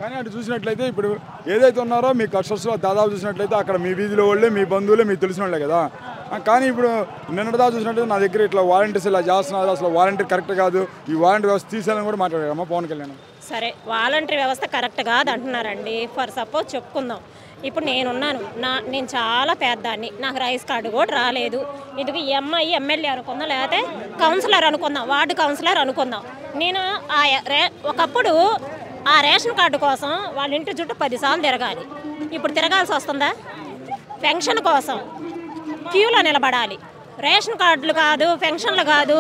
కానీ అటు చూసినట్లయితే ఇప్పుడు ఏదైతే ఉన్నారో మీ కస్టమర్స్లో దాదాపు చూసినట్లయితే అక్కడ మీ వీధిలో వాళ్ళే మీ బంధువులే మీకు తెలిసిన వాళ్ళే కదా. కానీ ఇప్పుడు నిన్నటిదా చూసినట్లయితే నా దగ్గర ఇట్లా వాలంటీర్స్ ఇలా చేస్తున్నారు, అసలు వాలంటీర్ కరెక్ట్ కాదు, ఈ వాలంటీర్ వ్యవస్థ తీసేయాలని కూడా మాట్లాడారమ్మా పవన్ కళ్యాణ్. సరే, వాలంటీర్ వ్యవస్థ కరెక్ట్ కాదు అంటున్నారండి. ఫర్ సపోజ్ చెప్పుకుందాం, ఇప్పుడు నేనున్నాను, నేను చాలా పెద్దాన్ని, నాకు రైస్ కార్డు కూడా రాలేదు. ఇది ఎంఐ ఎమ్మెల్యే అనుకుందాం, లేకపోతే కౌన్సిలర్ అనుకుందాం, వార్డు కౌన్సిలర్ అనుకుందాం. నేను ఒకప్పుడు ఆ రేషన్ కార్డు కోసం వాళ్ళ ఇంటి చుట్టూ 10 సార్లు తిరగాలి. ఇప్పుడు తిరగాల్సి వస్తుందా? పెన్షన్ కోసం క్యూలో నిలబడాలి. రేషన్ కార్డులు కాదు, పెన్షన్లు కాదు,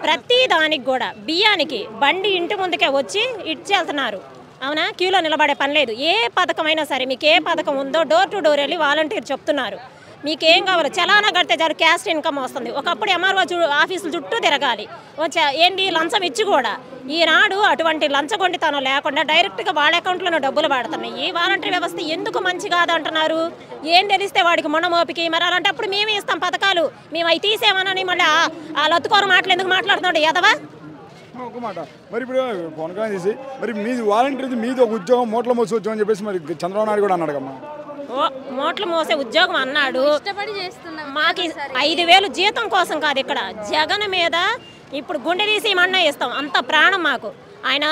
ప్రతి దానికి కూడా బియ్యానికి బండి ఇంటి ముందుకే వచ్చి ఇచ్చేస్తున్నారు. అవునా? క్యూలో నిలబడే పని లేదు. ఏ పథకమైనా సరే, మీకు ఏ పథకం ఉందో డోర్ టు డోర్ వెళ్ళి వాలంటీర్ చెప్తున్నారు. మీకేం కావాలి, చలానా కడితే చాలు క్యాస్ట్ ఇన్కమ్ వస్తుంది. ఒకప్పుడు ఎంఆర్ఓ ఆఫీసులు చుట్టూ తిరగాలి. ఏంటి లంచం ఇచ్చి కూడా. ఈనాడు అటువంటి లంచగొండితనం లేకుండా డైరెక్ట్గా వాళ్ళ అకౌంట్లోనే డబ్బులు పడుతున్నాయి. వాలంటీర్ వ్యవస్థ ఎందుకు మంచి కాదంటున్నారు? ఏం తెలిస్తే వాడికి మొండమోపికి. మరి అలాంటప్పుడు మేమే ఇస్తాం పథకాలు, మేము అవి తీసేమనని మళ్ళీ ఆ లత్తుకోరు మాటలు ఎందుకు మాట్లాడుతున్నాడు ఎదవా? ఒక మాట, మరి ఇప్పుడు పవన్ కళ్యాణ్ తీసి మరి మీది వాలంటీర్, మీది ఒక ఉద్యోగం, మూట్ల మోసి ఉద్యోగం అని చెప్పేసి మరి చంద్రబాబు నాయుడు కూడా అన్నాడు కమ్మా. మూటలు మోసే ఉద్యోగం అన్నాడు. మాకు 5,000 జీతం కోసం కాదు, ఇక్కడ జగన్ మీద ఇప్పుడు గుండె తీసి మన్నా ఇస్తాం, అంత ప్రాణం మాకు. ఆయన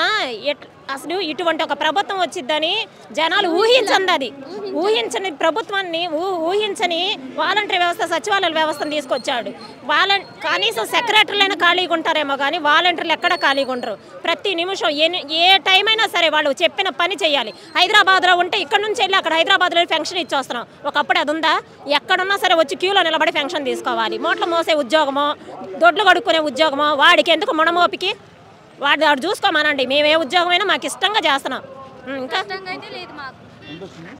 అసలు ఇటువంటి ఒక ప్రభుత్వం వచ్చిద్దని జనాలు ఊహించండి. ఊహించని ప్రభుత్వాన్ని ఊహించని వాలంటీర్ వ్యవస్థ, సచివాలయ వ్యవస్థను తీసుకొచ్చాడు. కనీసం సెక్రటరీలైనా ఖాళీగా ఉంటారేమో కానీ వాలంటీర్లు ఎక్కడ ఖాళీగా ఉండరు. ప్రతి నిమిషం ఏ టైం అయినా సరే వాళ్ళు చెప్పిన పని చేయాలి. హైదరాబాద్లో ఉంటే ఇక్కడ నుంచి వెళ్ళి అక్కడ హైదరాబాద్లో ఫంక్షన్ ఇచ్చేస్తున్నాం. ఒకప్పుడు అది ఉందా? ఎక్కడున్నా సరే వచ్చి క్యూలో నిలబడి ఫంక్షన్ తీసుకోవాలి. మూటలు మోసే ఉద్యోగమో, దొడ్లు కడుక్కునే ఉద్యోగమో వాడికి ఎందుకు మొనమోపికి? వాడు చూసుకోమనండి. మేము ఏ ఉద్యోగమైనా మాకు ఇష్టంగా చేస్తున్నాం. ఇంకా